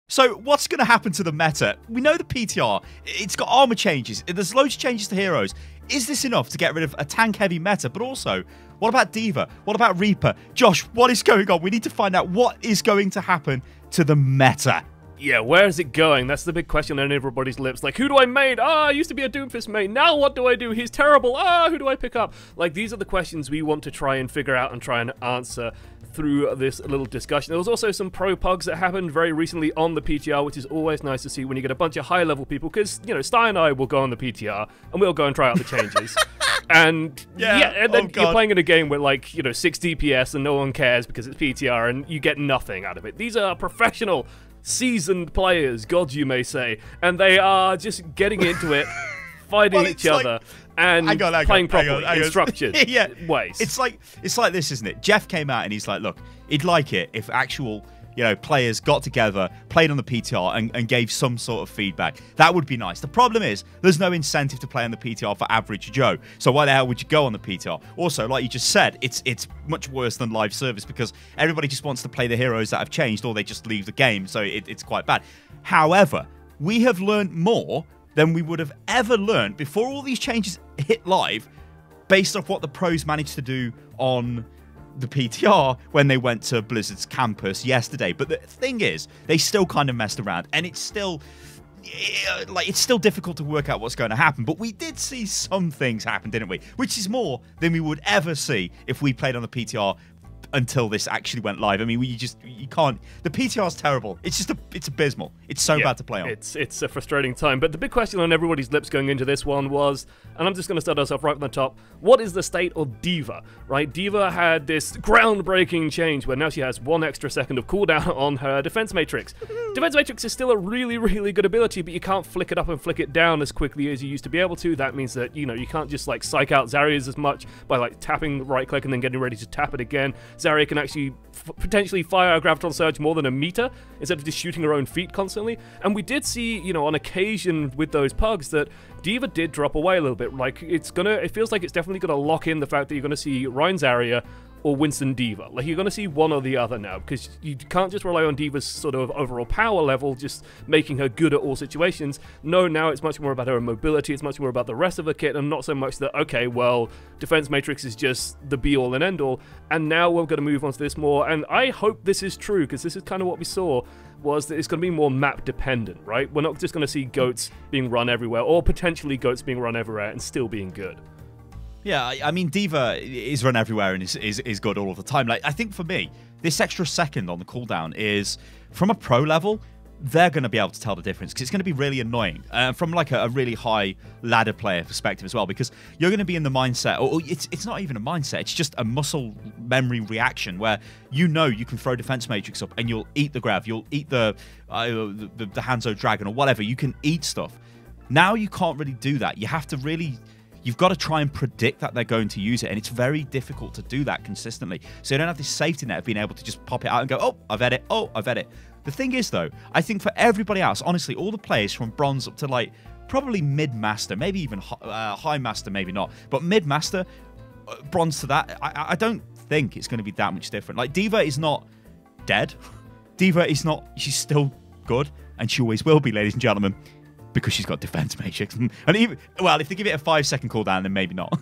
So what's going to happen to the meta? We know the PTR, it's got armor changes, there's loads of changes to heroes. Is this enough to get rid of a tank-heavy meta? But also, what about D.Va? What about Reaper? Josh, what is going on? We need to find out what is going to happen to the meta. Yeah, where is it going? That's the big question on everybody's lips. Like, who do I main? I used to be a Doomfist main. Now what do I do? He's terrible. Who do I pick up? Like, these are the questions we want to try and figure out and try and answer through this little discussion. There was also some pro pugs that happened very recently on the PTR, which is always nice to see when you get a bunch of high-level people, because, you know, Sty and I will go on the PTR, and we'll go and try out the changes. And and then you're playing in a game with, like, you know, 6 DPS and no one cares because it's PTR, and you get nothing out of it. These are professional, seasoned players, gods you may say, and they are just getting into it, fighting each other, and playing properly in structured ways. It's like this, isn't it? Jeff came out and he's like, look, he'd like it if actual, you know, players got together, played on the PTR, and gave some sort of feedback. That would be nice. The problem is, there's no incentive to play on the PTR for average Joe. So why the hell would you go on the PTR? Also, like you just said, it's much worse than live service because everybody just wants to play the heroes that have changed, or they just leave the game. So it's quite bad. However, we have learned more than we would have ever learned before all these changes hit live, based off what the pros managed to do on the PTR when they went to Blizzard's campus yesterday. But the thing is, they still kind of messed around, and it's still difficult to work out what's going to happen. But we did see some things happen, didn't we? Which is more than we would ever see if we played on the PTR until this actually went live. I mean, you can't. The PTR is terrible. It's abysmal. It's so bad to play on. It's a frustrating time. But the big question on everybody's lips going into this one was, and I'm just going to start us off right from the top, what is the state of D.Va, right? D.Va had this groundbreaking change where now she has 1 extra second of cooldown on her defense matrix. Defense matrix is still a really, really good ability, but you can't flick it up and flick it down as quickly as you used to be able to. That means that, you know, you can't just like psych out Zarya's as much by like tapping right click and then getting ready to tap it again. Zarya can actually potentially fire a Graviton Surge more than a meter instead of just shooting her own feet constantly. And we did see, you know, on occasion with those pugs that D.Va did drop away a little bit. Like, it feels like it's definitely going to lock in the fact that you're going to see Ryan Zarya or Winston D.Va. Like, you're going to see one or the other now, because you can't just rely on D.Va's sort of overall power level, just making her good at all situations. No, now it's much more about her mobility, it's much more about the rest of her kit, and not so much that, okay, well, Defense Matrix is just the be-all and end-all, and now we're going to move on to this more, and I hope this is true, because this is kind of what we saw, was that it's going to be more map-dependent, right? We're not just going to see goats being run everywhere, or potentially goats being run everywhere and still being good. Yeah, I mean, D.Va is run everywhere and is good all of the time. Like, I think for me, this extra second on the cooldown is, from a pro level, they're going to be able to tell the difference, because it's going to be really annoying from like a really high ladder player perspective as well, because you're going to be in the mindset, or it's not even a mindset, it's just a muscle memory reaction where you know you can throw Defense Matrix up and you'll eat the Grav, you'll eat the Hanzo Dragon or whatever, you can eat stuff. Now you can't really do that. You have to really... You've got to try and predict that they're going to use it, and it's very difficult to do that consistently. So you don't have this safety net of being able to just pop it out and go, oh, I've had it, oh, I've had it. The thing is, though, I think for everybody else, honestly, all the players from Bronze up to, like, probably Mid-Master, maybe even High Master, maybe not, but Mid-Master, Bronze to that, I don't think it's going to be that much different. Like, D.Va is not dead. D.Va is not, she's still good, and she always will be, ladies and gentlemen, because she's got Defense Matrix, and even, well, if they give it a 5-second cooldown, then maybe not.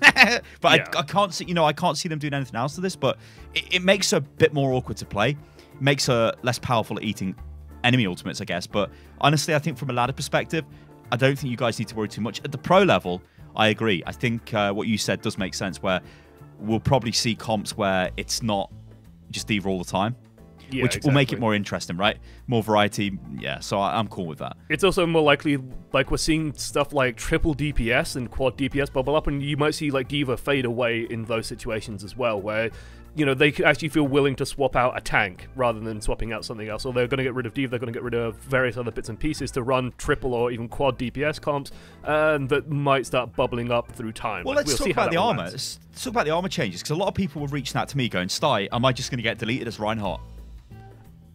But yeah. I can't see, you know, I can't see them doing anything else to this. But it makes her a bit more awkward to play, it makes her less powerful at eating enemy ultimates, I guess. But honestly, I think from a ladder perspective, I don't think you guys need to worry too much. At the pro level, I agree. I think what you said does make sense, where we'll probably see comps where it's not just D.Va all the time. Yeah, which will make it more interesting, right? More variety, yeah, so I'm cool with that. It's also more likely, like, we're seeing stuff like triple DPS and quad DPS bubble up, and you might see, like, D.Va fade away in those situations as well, where, you know, they actually feel willing to swap out a tank rather than swapping out something else. Or they're going to get rid of D.Va, they're going to get rid of various other bits and pieces to run triple or even quad DPS comps, and that might start bubbling up through time. Well, let's talk about the armor. Let's talk about the armor changes, because a lot of people were reaching out to me going, Sty, am I just going to get deleted as Reinhardt?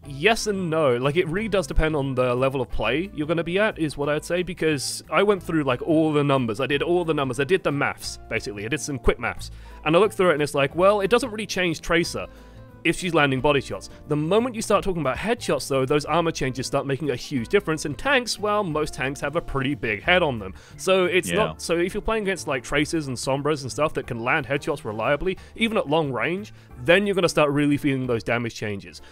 Yes and no. Like, it really does depend on the level of play you're going to be at, is what I'd say, because I went through, like, all the numbers. I did all the numbers. I did the maths, basically. I did some quick maths. And I looked through it, and it's like, well, it doesn't really change Tracer. if she's landing body shots. The moment you start talking about headshots, though, those armor changes start making a huge difference. And tanks, well, most tanks have a pretty big head on them. So it's not. So if you're playing against like Tracers and Sombras and stuff that can land headshots reliably, even at long range, then you're going to start really feeling those damage changes.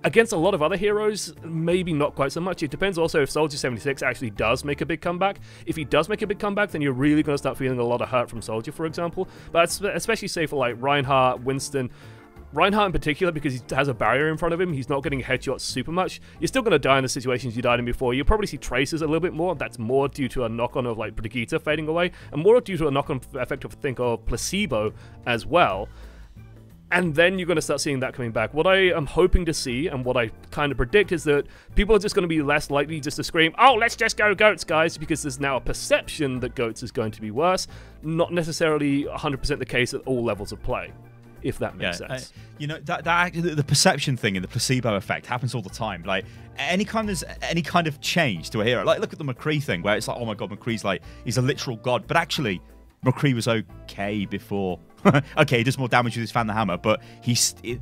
Against a lot of other heroes, maybe not quite so much. It depends also if Soldier 76 actually does make a big comeback. If he does make a big comeback, then you're really going to start feeling a lot of hurt from Soldier, for example. But especially say for like Reinhardt, Winston. Reinhardt in particular, because he has a barrier in front of him, he's not getting headshots super much. You're still going to die in the situations you died in before. You'll probably see Tracers a little bit more. That's more due to a knock-on of like Brigitte fading away, and more due to a knock-on effect of think of placebo as well. And then you're going to start seeing that coming back. What I am hoping to see, and what I kind of predict, is that people are just going to be less likely just to scream, oh, let's just go GOATS, guys, because there's now a perception that GOATS is going to be worse. Not necessarily 100% the case at all levels of play, if that makes sense. You know, the perception thing and the placebo effect happens all the time. Like, any kind of change to a hero. Like, look at the McCree thing, where it's like, oh my god, McCree's like, he's a literal god. But actually, McCree was okay before. Okay, he does more damage with his Fan the Hammer, but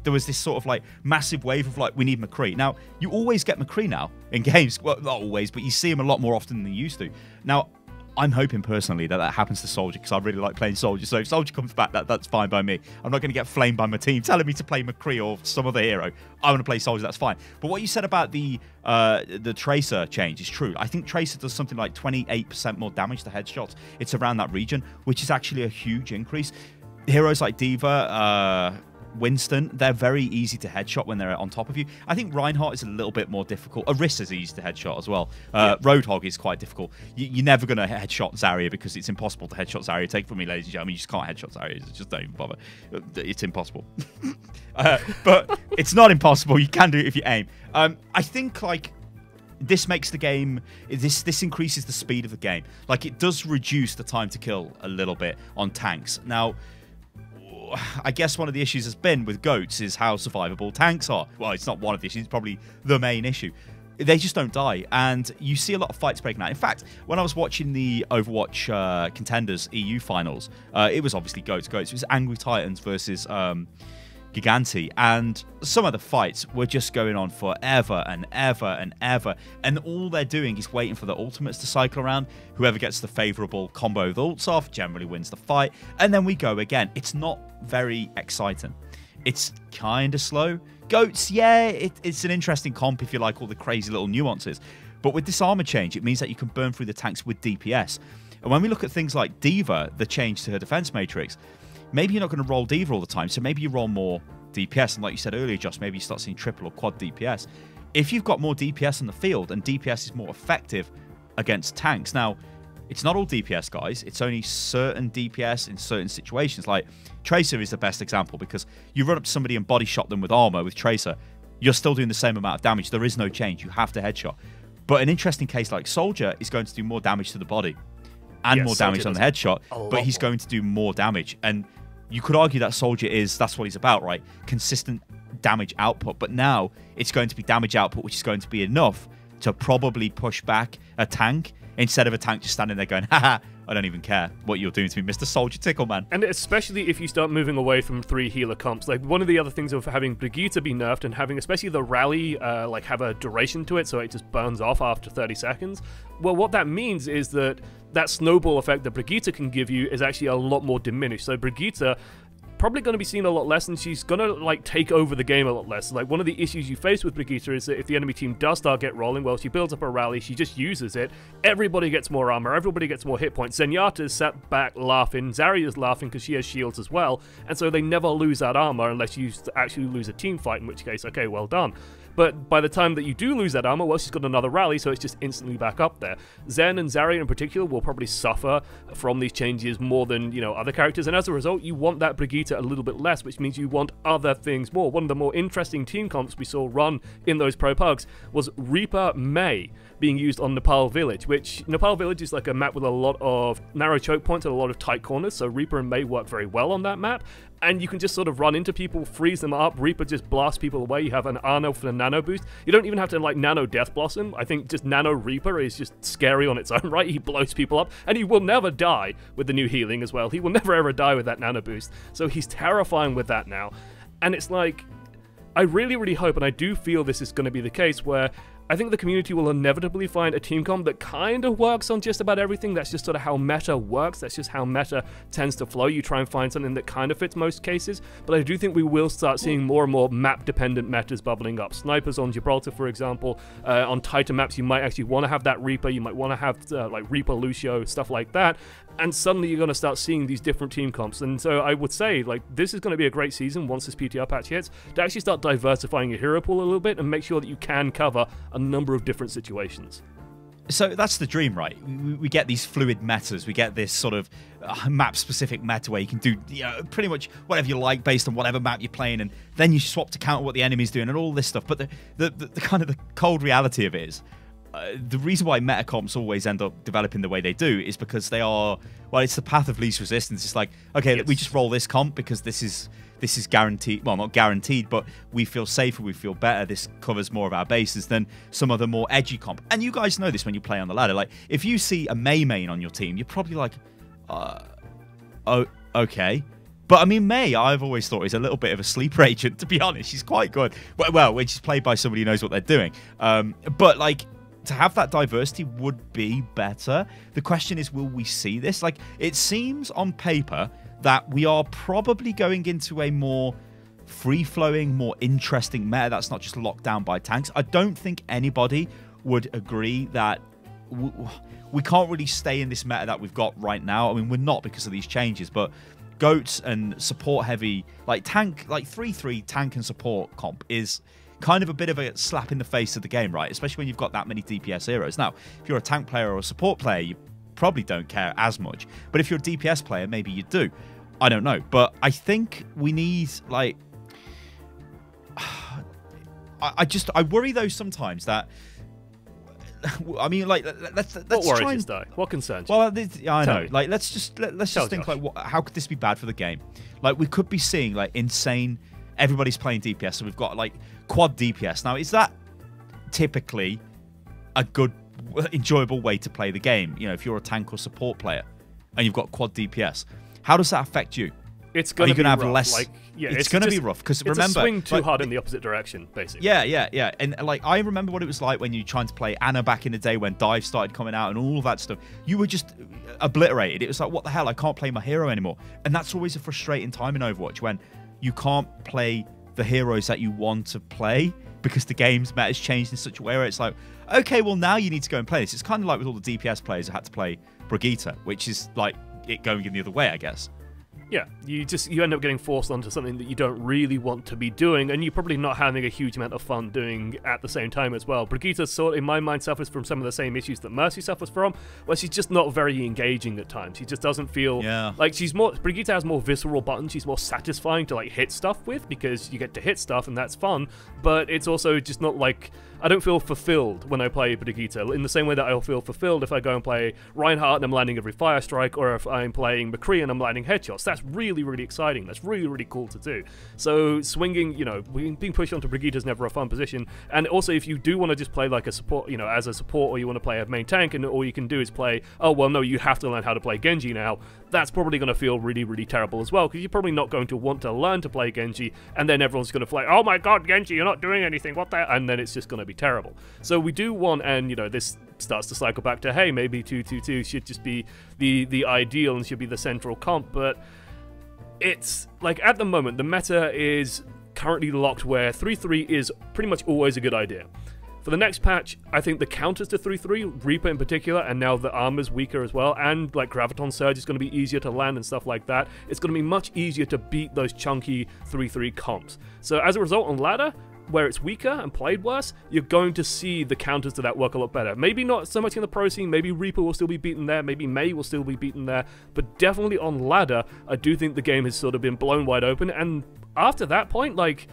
there was this sort of like massive wave of like, we need McCree. Now, you always get McCree now in games. Well, not always, but you see him a lot more often than you used to. Now, I'm hoping personally that happens to Soldier, because I really like playing Soldier. So if Soldier comes back, that's fine by me. I'm not going to get flamed by my team telling me to play McCree or some other hero. I want to play Soldier, that's fine. But what you said about the Tracer change is true. I think Tracer does something like 28% more damage to headshots. It's around that region, which is actually a huge increase. Heroes like D.Va, Winston, they're very easy to headshot when they're on top of you. I think Reinhardt is a little bit more difficult. Orisa's easy to headshot as well. Roadhog is quite difficult. You're never going to headshot Zarya, because it's impossible to headshot Zarya. Take it from me, ladies and gentlemen, you just can't headshot Zarya. Just don't even bother. It's impossible. But it's not impossible. You can do it if you aim. I think, like, this makes the game, this increases the speed of the game. Like, it does reduce the time to kill a little bit on tanks. Now, I guess one of the issues has been with GOATs is how survivable tanks are. Well, it's not one of the issues, it's probably the main issue. They just don't die, and you see a lot of fights breaking out. In fact, when I was watching the Overwatch Contenders EU finals, it was obviously GOATs. It was Angry Titans versus Giganti, and some of the fights were just going on forever and ever and ever, and all they're doing is waiting for the ultimates to cycle around. Whoever gets the favourable combo of the ults off generally wins the fight, and then we go again. It's not very exciting. It's kind of slow. GOATs, yeah, it's an interesting comp if you like all the crazy little nuances, but with this armor change, it means that you can burn through the tanks with DPS. And when we look at things like D.Va, the change to her defense matrix, maybe you're not going to roll D.Va all the time, so maybe you roll more DPS, and like you said earlier, Josh, maybe you start seeing triple or quad DPS. If you've got more DPS in the field, and DPS is more effective against tanks. Now, it's not all DPS, guys. It's only certain DPS in certain situations. Like, Tracer is the best example, because you run up to somebody and body shot them with armor with Tracer, you're still doing the same amount of damage. There is no change. You have to headshot. But an interesting case like Soldier is going to do more damage to the body and more damage on the headshot, but he's going to do more damage. And you could argue that Soldier that's what he's about, right? Consistent damage output. But now it's going to be damage output, which is going to be enough to probably push back a tank, instead of a tank just standing there going, haha, I don't even care what you're doing to me, Mr. Soldier Tickle, man. And especially if you start moving away from 3 healer comps. Like, one of the other things of having Brigitte be nerfed and having especially the rally like have a duration to it, so it just burns off after 30 seconds. Well, what that means is that snowball effect that Brigitte can give you is actually a lot more diminished. So Brigitte probably going to be seen a lot less, and she's going to like take over the game a lot less. Like, one of the issues you face with Brigitte is that if the enemy team does start get rolling, well, she builds up a rally, she just uses it, everybody gets more armor, everybody gets more hit points. Zenyatta's sat back laughing, Zarya's laughing because she has shields as well, and so they never lose that armor unless you actually lose a team fight, in which case, okay, well done. But by the time that you do lose that armor, well, she's got another rally, so it's just instantly back up there. Zen and Zarya in particular will probably suffer from these changes more than, you know, other characters, and as a result, you want that Brigitte a little bit less, which means you want other things more. One of the more interesting team comps we saw run in those pro pugs was Reaper Mei being used on Nepal Village, which Nepal Village is like a map with a lot of narrow choke points and a lot of tight corners, so Reaper and Mei work very well on that map. And you can just sort of run into people, freeze them up. Reaper just blasts people away. You have an Arno for the nano boost. You don't even have to like nano Death Blossom. I think just nano Reaper is just scary on its own, right? He blows people up, and he will never die with the new healing as well. He will never ever die with that nano boost. So he's terrifying with that now. And it's like, I really, really hope, and I do feel this is going to be the case, where I think the community will inevitably find a team comp that kind of works on just about everything. That's just sort of how meta works. That's just how meta tends to flow. You try and find something that kind of fits most cases. But I do think we will start seeing more and more map-dependent metas bubbling up. Snipers on Gibraltar, for example. On tighter maps, you might actually want to have that Reaper. You might want to have like Reaper, Lucio, stuff like that. And suddenly you're going to start seeing these different team comps. And so I would say, like, this is going to be a great season once this PTR patch hits, to actually start diversifying your hero pool a little bit and make sure that you can cover a number of different situations. So that's the dream, right? We get these fluid metas. We get this sort of map-specific meta where you can do pretty much whatever you like based on whatever map you're playing, and then you swap to counter what the enemy's doing and all this stuff. But the kind of the cold reality of it is, the reason why meta comps always end up developing the way they do is because they are, well, it's the path of least resistance. It's like, okay, we just roll this comp because this is guaranteed. Well, not guaranteed, but we feel safer, we feel better. This covers more of our bases than some of the more edgy comp. And you guys know this when you play on the ladder. Like, if you see a Mei main on your team, you're probably like, oh, okay. But I mean, Mei, I've always thought is a little bit of a sleeper agent, to be honest. She's quite good. Well, when she's played by somebody who knows what they're doing. But like, to have that diversity would be better. The question is, will we see this? Like, it seems on paper that we are probably going into a more free-flowing, more interesting meta that's not just locked down by tanks. I don't think anybody would agree that we can't really stay in this meta that we've got right now. I mean, we're not because of these changes, but goats and support-heavy, like 3-3 tank and support comp is kind of a bit of a slap in the face of the game, right? Especially when you've got that many DPS heroes. Now, if you're a tank player or a support player, you probably don't care as much. But if you're a DPS player, maybe you do. I don't know. But I think we need, like... I worry, though, sometimes that... I mean, like, let's what worries try you, Sty? What concerns you? Well, I know. Me. Like, let's just think, like, how could this be bad for the game? Like, we could be seeing, like, insane... Everybody's playing DPS, so we've got, like, quad DPS. Now, is that typically a good, enjoyable way to play the game? You know, if you're a tank or support player and you've got quad DPS, how does that affect you? It's going to be have rough. less. Like, yeah, it's going to be rough because remember, it's a swing too like, hard in the opposite direction, basically. Yeah. And like, I remember what it was like when you were trying to play Anna back in the day when dive started coming out and all of that stuff. You were just obliterated. It was like, what the hell? I can't play my hero anymore. And that's always a frustrating time in Overwatch when you can't play the heroes that you want to play because the game's meta has changed in such a way where it's like, okay, well, now you need to go and play this. It's kind of like with all the DPS players who had to play Brigitte, which is like it going in the other way, I guess. Yeah, you end up getting forced onto something that you don't really want to be doing, and you're probably not having a huge amount of fun doing at the same time as well. Brigitte sort of, in my mind, suffers from some of the same issues that Mercy suffers from, where she's just not very engaging at times. She just doesn't feel like Brigitte has more visceral buttons. She's more satisfying to like hit stuff with because you get to hit stuff and that's fun. But it's also just not like, I don't feel fulfilled when I play Brigitte in the same way that I'll feel fulfilled if I go and play Reinhardt and I'm landing every fire strike, or if I'm playing McCree and I'm landing headshots. That's really, really exciting. That's really, really cool to do. So swinging, being pushed onto Brigitte is never a fun position. And also, if you do want to just play like a support, as a support, or you want to play a main tank, and all you can do is play, oh well, no, you have to learn how to play Genji now. That's probably going to feel really, really terrible as well, because you're probably not going to want to learn to play Genji, and then everyone's going to fly, oh my god, Genji, you're not doing anything, what the? And then it's just going to be terrible. So we do want, and this starts to cycle back to, hey, maybe 2-2-2 should just be the ideal and should be the central comp, but it's like at the moment the meta is currently locked where 3-3 is pretty much always a good idea. For the next patch, I think the counters to 3-3, Reaper in particular, and now the armor's weaker as well, and like Graviton Surge is going to be easier to land and stuff like that. It's going to be much easier to beat those chunky 3-3 comps. So as a result, on ladder, where it's weaker and played worse, you're going to see the counters to that work a lot better. Maybe not so much in the pro scene, maybe Reaper will still be beaten there, maybe Mei will still be beaten there, but definitely on ladder, I do think the game has sort of been blown wide open, and after that point, like,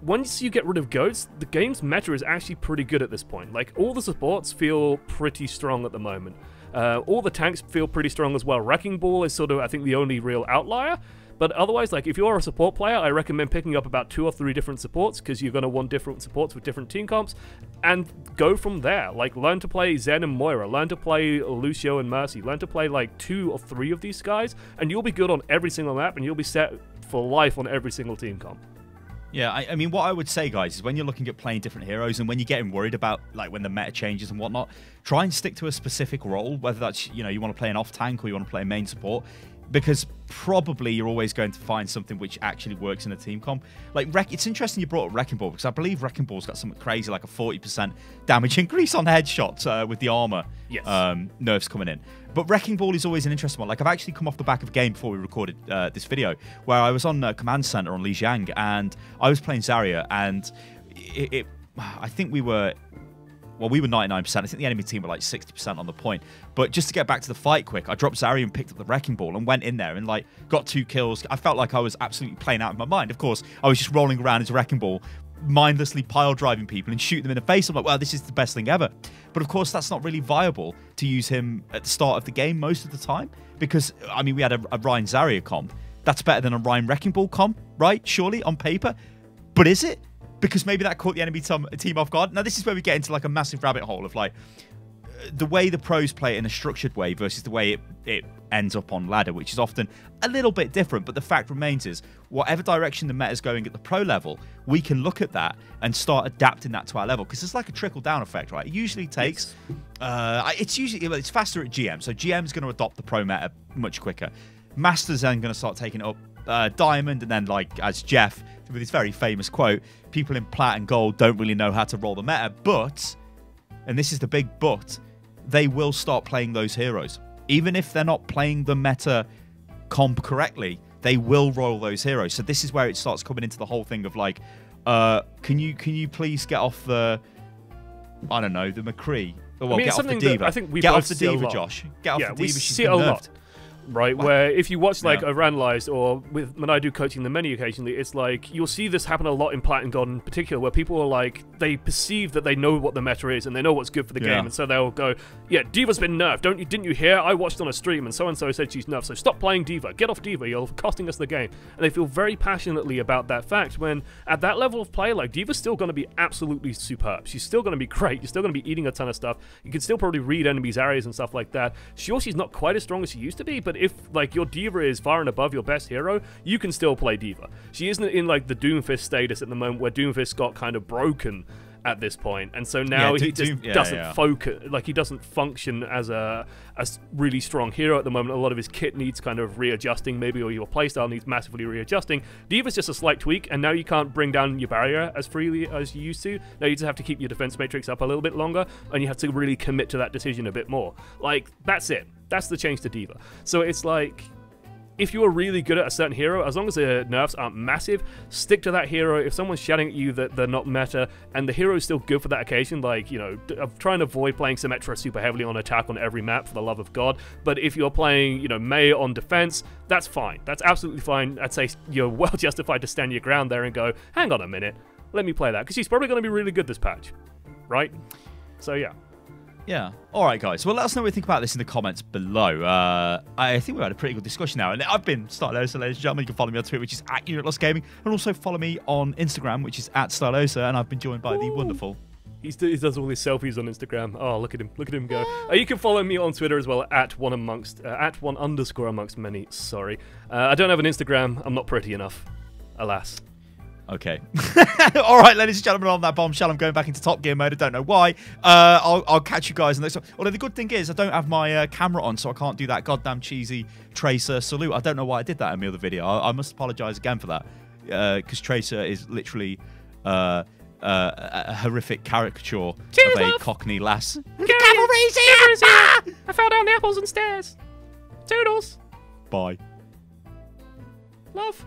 once you get rid of goats, the game's meta is actually pretty good at this point. Like, all the supports feel pretty strong at the moment. All the tanks feel pretty strong as well. Wrecking Ball is sort of, I think, the only real outlier. But otherwise, like, if you're a support player, I recommend picking up about 2 or 3 different supports, because you're going to want different supports with different team comps, and go from there. Like, learn to play Zen and Moira, learn to play Lucio and Mercy, learn to play, like, 2 or 3 of these guys, and you'll be good on every single map, and you'll be set for life on every single team comp. Yeah, I mean, what I would say, guys, is when you're looking at playing different heroes and when you're getting worried about, like, when the meta changes and whatnot, try and stick to a specific role, whether that's, you know, you want to play an off-tank or you want to play main support, because probably you're always going to find something which actually works in a team comp. Like, it's interesting you brought up Wrecking Ball, because I believe Wrecking Ball's got something crazy, like a 40% damage increase on headshots with the armor nerfs coming in. But Wrecking Ball is always an interesting one. Like, I've actually come off the back of a game before we recorded this video, where I was on Command Center on Lijiang, and I was playing Zarya, and I think we were 99%. I think the enemy team were like 60% on the point. But just to get back to the fight quick, I dropped Zarya and picked up the Wrecking Ball and went in there and, like, got 2 kills. I felt like I was absolutely playing out of my mind. Of course, I was just rolling around as a Wrecking Ball, mindlessly pile driving people and shooting them in the face. I'm like, well, this is the best thing ever. But of course, that's not really viable to use him at the start of the game most of the time, because, I mean, we had a Ryan Zarya comp. That's better than a Ryan Wrecking Ball comp, right? Surely, on paper. But is it? Because maybe that caught the enemy team off guard. Now, this is where we get into, like, a massive rabbit hole of, like, the way the pros play it in a structured way versus the way it ends up on ladder, which is often a little bit different. But the fact remains is, whatever direction the meta is going at the pro level, we can look at that and start adapting that to our level, because it's like a trickle-down effect, right? It usually takes... it's faster at GM, so GM's going to adopt the pro meta much quicker. Master's then going to start taking it up Diamond, and then, like, as Jeff, with his very famous quote, people in Plat and Gold don't really know how to roll the meta, but, and this is the big but, they will start playing those heroes. Even if they're not playing the meta comp correctly, they will roll those heroes. So this is where it starts coming into the whole thing of, like, can you please get off the, I don't know, the McCree? Well, get off the D.Va. I think we get both off the see a D.Va, lot. Josh. Get off the D.Va. She's see been it a nerfed. lot. Right, where if you watch, like, Overanalyzed, or when I do coaching the many occasionally, it's like you'll see this happen a lot in Plat and Gold in particular, where people are like, they perceive that they know what the meta is and they know what's good for the game, and so they'll go, yeah, D.Va's been nerfed. Didn't you hear? I watched on a stream and so said she's nerfed, so stop playing D.Va. Get off D.Va. You're costing us the game. And they feel very passionately about that fact, when at that level of play, like, D.Va's still going to be absolutely superb. She's still going to be great. You're still going to be eating a ton of stuff. You can still probably read enemies' areas and stuff like that. Sure, she's not quite as strong as she used to be, but if, like, your D.Va is far and above your best hero, you can still play D.Va. She isn't in, like, the Doomfist status at the moment, where Doomfist got kind of broken at this point, and so now he just doesn't focus, like, he doesn't function as a really strong hero at the moment. A lot of his kit needs kind of readjusting, maybe, or your playstyle needs massively readjusting. D.Va's just a slight tweak, and now you can't bring down your barrier as freely as you used to. Now you just have to keep your defense matrix up a little bit longer, and you have to really commit to that decision a bit more. Like, that's it. That's the change to D.Va. So it's like, if you are really good at a certain hero, as long as the nerfs aren't massive, stick to that hero. If someone's shouting at you that they're not meta, and the hero is still good for that occasion, like, you know, I'm trying to avoid playing Symmetra super heavily on attack on every map, for the love of God. But if you're playing, you know, Mei on defense, that's fine. That's absolutely fine. I'd say you're well justified to stand your ground there and go, hang on a minute, let me play that, because she's probably going to be really good this patch, right? So yeah. Yeah. All right, guys. Well, let us know what you think about this in the comments below. I think we've had a pretty good discussion now. And I've been Stylosa, ladies and gentlemen. You can follow me on Twitter, which is @UnitLostGaming. And also follow me on Instagram, which is _Stylosa. And I've been joined by the wonderful... He does all his selfies on Instagram. Oh, look at him. Look at him go. You can follow me on Twitter as well, @one_amongst many. Sorry. I don't have an Instagram. I'm not pretty enough. Alas. Okay. All right, ladies and gentlemen, on that bombshell, I'm going back into Top Gear mode. I don't know why. I'll catch you guys in the next one. Although the good thing is, I don't have my camera on, so I can't do that goddamn cheesy Tracer salute. I don't know why I did that in the other video. I must apologise again for that, because Tracer is literally a horrific caricature of a Cockney lass. The cavalry's here! I fell down the apples and stairs. Toodles. Bye. Love.